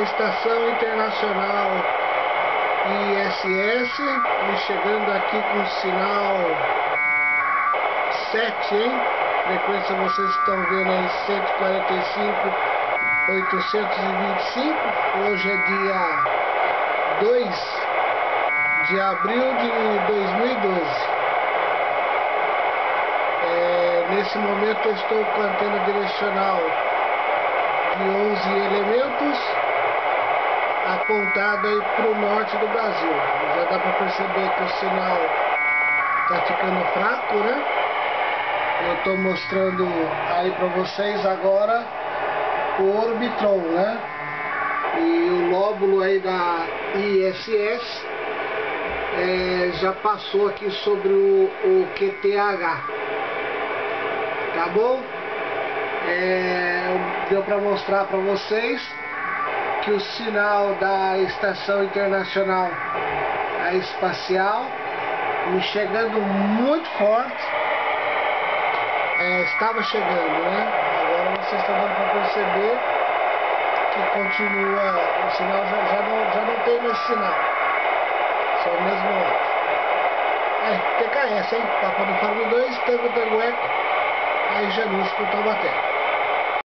Estação Internacional ISS, me chegando aqui com sinal 7, hein? Frequência vocês estão vendo aí 145.825. Hoje é dia 2 de abril de 2012. Nesse momento eu estou com a antena direcional de 11 elementos apontada aí para o norte do Brasil. Já dá para perceber que o sinal está ficando fraco, né? Eu estou mostrando aí para vocês agora o Orbitron, né? E o lóbulo aí da ISS já passou aqui sobre o QTH. Tá bom? Deu para mostrar para vocês que o sinal da Estação Internacional Espacial me chegando muito forte, estava chegando, né? Agora vocês estão dando para perceber que continua, o sinal já não tem mais sinal, só mesmo TKS, hein? Papa do Fábio 2, Tango Tango Eco, aí Janus pro Taubaté.